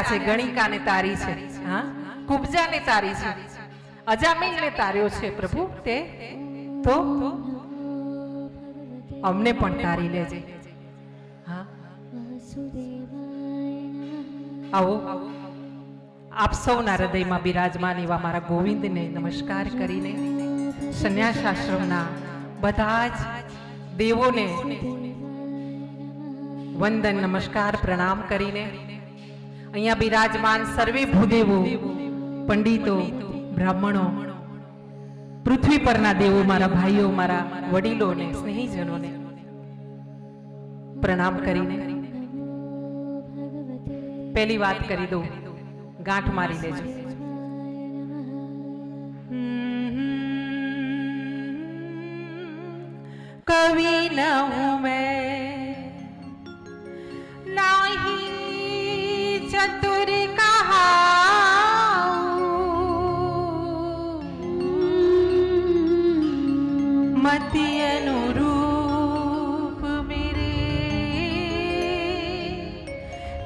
છે, ગણિકાને તારી છે, હા, કુબજાને તારી છે, અજામિલને તાર્યો છે પ્રભુ તે, તો અમને પણ તારી લેજે. હા, આવો આપ સૌના હૃદયમાં બિરાજમાન એવા મારા ગોવિંદને નમસ્કાર કરીને સંન્યાસ આશ્રમના બધા જ દેવોને વંદન નમસ્કાર પ્રણામ કરીને અહીંયા બિરાજમાન સર્વે ભૂદેવો, પંડિતો, બ્રાહ્મણો, પૃથ્વી પરના દેવો, મારા ભાઈઓ, મારા વડીલોને, સ્નેહીજનોને પ્રણામ કરીને પહેલી વાત કરી દઉં, ગાંઠ મારી લેજો. કવિ ન હું મેં નાહી ચતુર કહાઉં, મતિ અનુરૂપ મેરે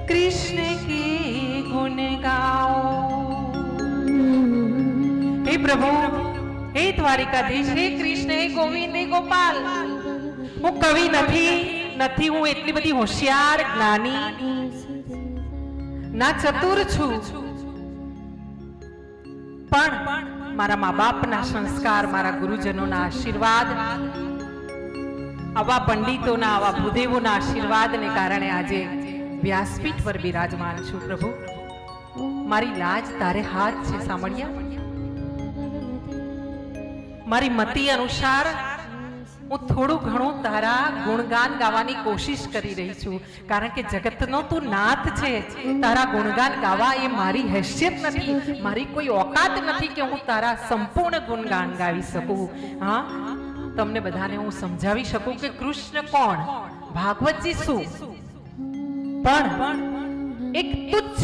કૃષ્ણ કે ગુણ ગાઉં. હે પ્રભુ, હે દ્વારિકાધીશ, હે કૃષ્ણ, હે ગોવિંદ, હે ગોપાલ, હું કવિ નથી, હું એટલી બધી હોશિયાર, જ્ઞાની ના ચતુર છું, પણ મારા મા બાપના સંસ્કાર, મારા ગુરુજનોના આશીર્વાદ, આવા પંડિતોના, આવા ભૂદેવોના આશીર્વાદને કારણે આજે વ્યાસપીઠ પર બિરાજમાન છું. પ્રભુ, મારી લાજ તારે હાથ છે સાંભળ્યા. મારી મતિ અનુસાર હું થોડું ઘણું તારા ગુણગાન ગાવાની કોશિશ કરી રહી છું, કારણ કે જગતનો તું નાથ છે. તારા ગુણગાન ગાવા એ મારી હેસિયત નથી, મારી કોઈ ઓકાત નથી કે હું તારા સંપૂર્ણ ગુણગાન ગાવી શકું. હા, તમને બધાને હું સમજાવી શકું કે કૃષ્ણ કોણ, ભાગવતજી શું, પણ એક તુચ્છ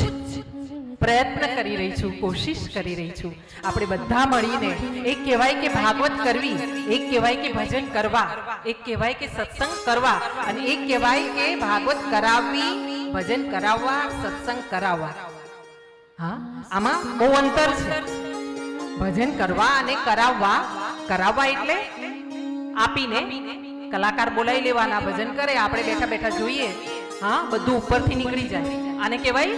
પ્રયત્ન કરી રહી છું, કોશિશ કરી રહી છું. આપણે બધા મળીને એક કહેવાય કે ભાગવત કરવી, એક કહેવાય કે ભજન કરવા, એક કહેવાય કે સત્સંગ કરવા, અને એક કહેવાય કે ભાગવત કરાવવી, ભજન કરાવવા, સત્સંગ કરાવવા. હા, આમાં બહુ અંતર છે. ભજન કરવા અને કરાવવા, કરાવવા એટલે આપીને કલાકાર બોલાવી લેવાના, ભજન કરે, આપણે બેઠા બેઠા જોઈએ, હા, બધું ઉપરથી નીકળી જાય, આને કહેવાય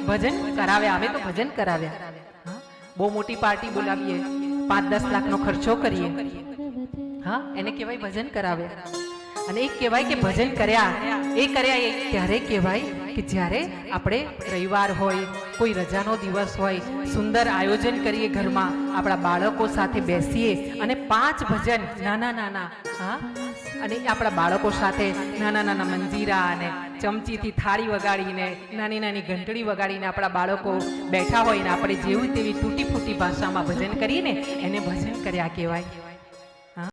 ભજન કરાવ્યા. અમે તો ભજન કરાવ્યા. બહુ મોટી પાર્ટી બોલાવીએ, 5-10 લાખનો ખર્ચો કરીએ, હા, એને કહેવાય ભજન કરાવ્યા. અને એક કહેવાય કે ભજન કર્યા, એ કર્યા એ ત્યારે કહેવાય કે જ્યારે આપણે રવિવાર હોય, કોઈ રજાનો દિવસ હોય, સુંદર આયોજન કરીએ ઘરમાં, આપણા બાળકો સાથે બેસીએ અને 5 ભજન નાના નાના, હા, અને આપણા બાળકો સાથે નાના નાના મંજીરા અને ચમચીથી થાળી વગાડીને, નાની નાની ઘંટડી વગાડીને આપણા બાળકો બેઠા હોય ને આપણે જેવી તેવી તૂટી ફૂટી ભાષામાં ભજન કરીએ ને એને ભજન કર્યા કહેવાય.